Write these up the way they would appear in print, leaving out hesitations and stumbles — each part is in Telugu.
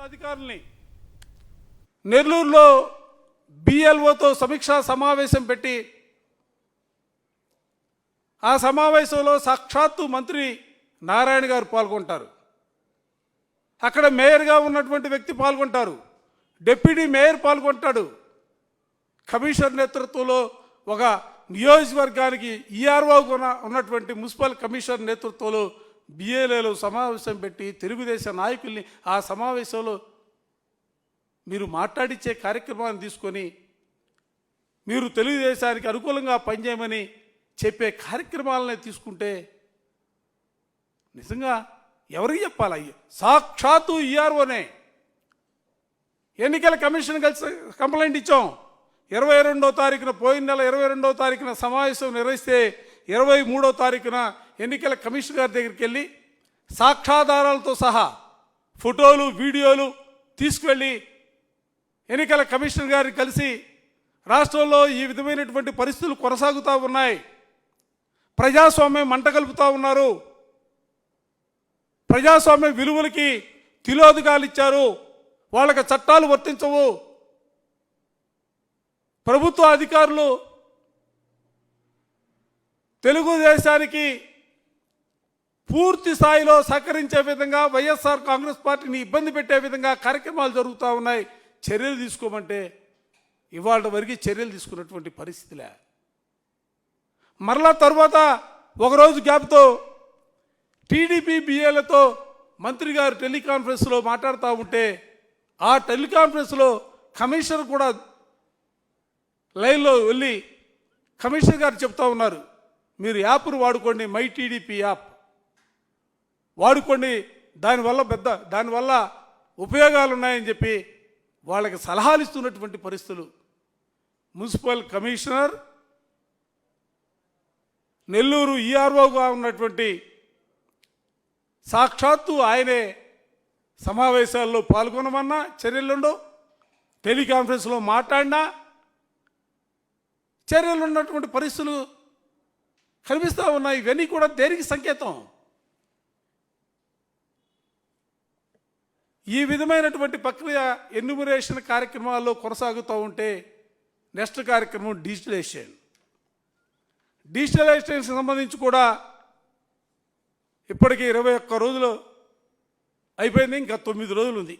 అధికారుల్ని నెల్లూరులో బిఎల్ఓతో సమీక్షా సమావేశం పెట్టి ఆ సమావేశంలో సాక్షాత్తు మంత్రి నారాయణ గారు పాల్గొంటారు. అక్కడ మేయర్గా ఉన్నటువంటి వ్యక్తి పాల్గొంటారు, డిప్యూటీ మేయర్ పాల్గొంటాడు. కమిషనర్ నేతృత్వంలో ఒక నియోజకవర్గానికి ఈఆర్ఓగా ఉన్నటువంటి మున్సిపల్ కమిషనర్ నేతృత్వంలో బిఎల్ఏలో సమావేశం పెట్టి తెలుగుదేశం నాయకుల్ని ఆ సమావేశంలో మీరు మాట్లాడించే కార్యక్రమాన్ని తీసుకొని మీరు తెలుగుదేశానికి అనుకూలంగా పనిచేయమని చెప్పే కార్యక్రమాలని తీసుకుంటే నిజంగా ఎవరికి చెప్పాలి? సాక్షాత్తు ఈఆర్ఓనే. ఎన్నికల కమిషన్ కలిసి కంప్లైంట్ ఇచ్చాం. 22వ తారీఖున, పోయిన నెల 22వ తారీఖున సమావేశం నిర్వహిస్తే 23వ తారీఖున ఎన్నికల కమిషన్ గారి దగ్గరికి వెళ్ళి సాక్ష్యాధారాలతో సహా ఫోటోలు, వీడియోలు తీసుకువెళ్ళి ఎన్నికల కమిషనర్ గారిని కలిసి రాష్ట్రంలో ఈ విధమైనటువంటి పరిస్థితులు కొనసాగుతూ ఉన్నాయి, ప్రజాస్వామ్యం మంట కలుపుతూ ఉన్నారు, ప్రజాస్వామ్య విలువలకి తిలోదకాలు ఇచ్చారు, వాళ్ళకి చట్టాలు వర్తించవు, ప్రభుత్వ అధికారులు తెలుగుదేశానికి పూర్తి స్థాయిలో సహకరించే విధంగా వైఎస్ఆర్ కాంగ్రెస్ పార్టీని ఇబ్బంది పెట్టే విధంగా కార్యక్రమాలు జరుగుతూ ఉన్నాయి, చర్యలు తీసుకోమంటే ఇవాళ వరకు చర్యలు తీసుకున్నటువంటి పరిస్థితిలే. మరలా తర్వాత ఒకరోజు గ్యాప్తో టీడీపీ బిఏలతో మంత్రి గారు టెలికాన్ఫరెన్స్లో మాట్లాడుతూ ఉంటే ఆ టెలికాన్ఫరెన్స్లో కమిషనర్ కూడా లైన్లో వెళ్ళి కమిషనర్ గారు చెప్తా ఉన్నారు, మీరు యాప్ను వాడుకోండి, మై టీడీపీ యాప్ వాడుకోండి, దానివల్ల ఉపయోగాలు ఉన్నాయని చెప్పి వాళ్ళకి సలహాలు ఇస్తున్నటువంటి పరిస్థితులు. మున్సిపల్ కమిషనర్ నెల్లూరు ఈఆర్ఓగా ఉన్నటువంటి సాక్షాత్తు ఆయనే సమావేశాల్లో పాల్గొనమన్నా చర్యలుండవు, టెలికాన్ఫరెన్స్లో మాట్లాడినా చర్యలు ఉన్నటువంటి పరిస్థితులు కనిపిస్తూ ఉన్నాయి. ఇవన్నీ కూడా దేనికి సంకేతం? ఈ విధమైనటువంటి ప్రక్రియ ఎన్యూమరేషన్ కార్యక్రమాల్లో కొనసాగుతూ ఉంటే నెక్స్ట్ కార్యక్రమం డిజిటలైజేషన్ సంబంధించి కూడా ఇప్పటికీ 21 రోజులు అయిపోయింది, ఇంకా 9 రోజులు ఉంది.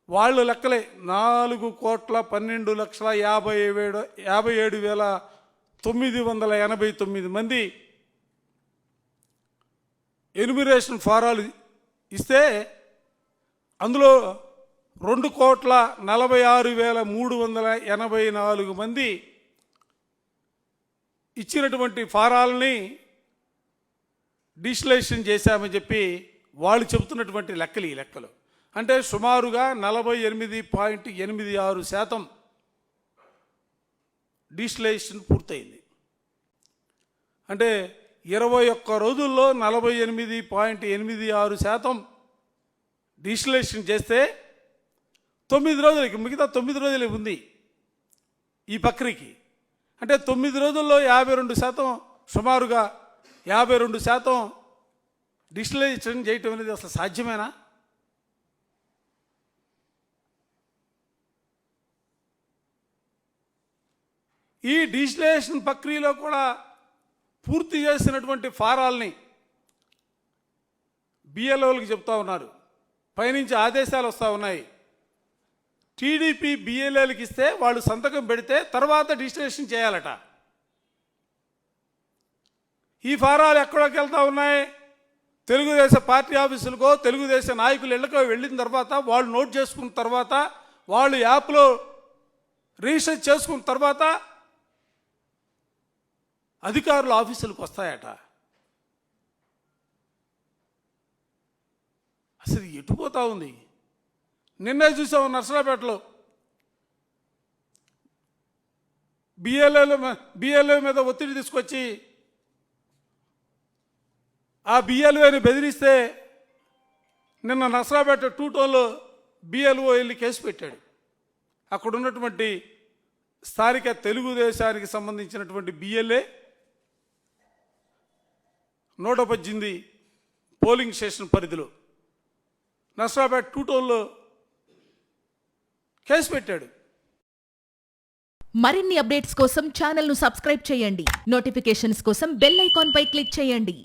వాళ్ళు లెక్కలే 4,57,989 మంది ఎన్యూమరేషన్ ఫారాలు ఇస్తే అందులో 2,46,384 మంది ఇచ్చినటువంటి ఫారాలని డిజిటలైజేషన్ చేశామని చెప్పి వాళ్ళు చెబుతున్నటువంటి లెక్కలు ఈ లెక్కలు. అంటే సుమారుగా 48.86% డిజిటలైజేషన్ పూర్తయింది. అంటే 21 రోజుల్లో 48.86% డిజిటలైజేషన్ చేస్తే 9 రోజులకి, మిగతా 9 రోజులే ఉంది ఈ ప్రక్రియకి. అంటే 9 రోజుల్లో 52%, సుమారుగా 52% డిజిటలైజేషన్ చేయటం అనేది అసలు సాధ్యమేనా? ఈ డిజిటలైజేషన్ ప్రక్రియలో కూడా పూర్తి చేసినటువంటి ఫారాల్ని బిఎల్ఓలకు చెప్తా ఉన్నారు, పైనుంచి ఆదేశాలు వస్తూ ఉన్నాయి. టీడీపీ బిఎల్ఏలకు ఇస్తే వాళ్ళు సంతకం పెడితే తర్వాత డిజిటలైజేషన్ చేయాలట. ఈ ఫారాలు ఎక్కడికి వెళ్తూ ఉన్నాయి? తెలుగుదేశం పార్టీ ఆఫీసులకో, తెలుగుదేశం నాయకులు ఇళ్ళకో వెళ్ళిన తర్వాత వాళ్ళు నోట్ చేసుకున్న తర్వాత, వాళ్ళు యాప్లో రిజిస్టర్ చేసుకున్న తర్వాత అధికారుల ఆఫీసులకు వస్తాయట. అసలు ఎటుపోతా ఉంది? నిన్నే చూసాము నర్సరాపేటలో బిఎల్ఏ మీద ఒత్తిడి తీసుకొచ్చి ఆ బిఎల్ఓని బెదిరిస్తే నిన్న నర్సరాపేట 2 టౌన్లో బిఎల్ఓ వెళ్ళి కేసు పెట్టాడు. అక్కడ ఉన్నటువంటి స్థానిక తెలుగుదేశానికి సంబంధించినటువంటి బిఎల్ఏ 118 పోలింగ్ స్టేషన్ పరిధిలో నస్రాబాద్ 2 టౌన్లో కేసు పెట్టాడు. మరిన్ని అప్డేట్స్ కోసం ఛానల్ను సబ్స్క్రైబ్ చేయండి. నోటిఫికేషన్స్ కోసం బెల్ ఐకాన్ పై క్లిక్ చేయండి.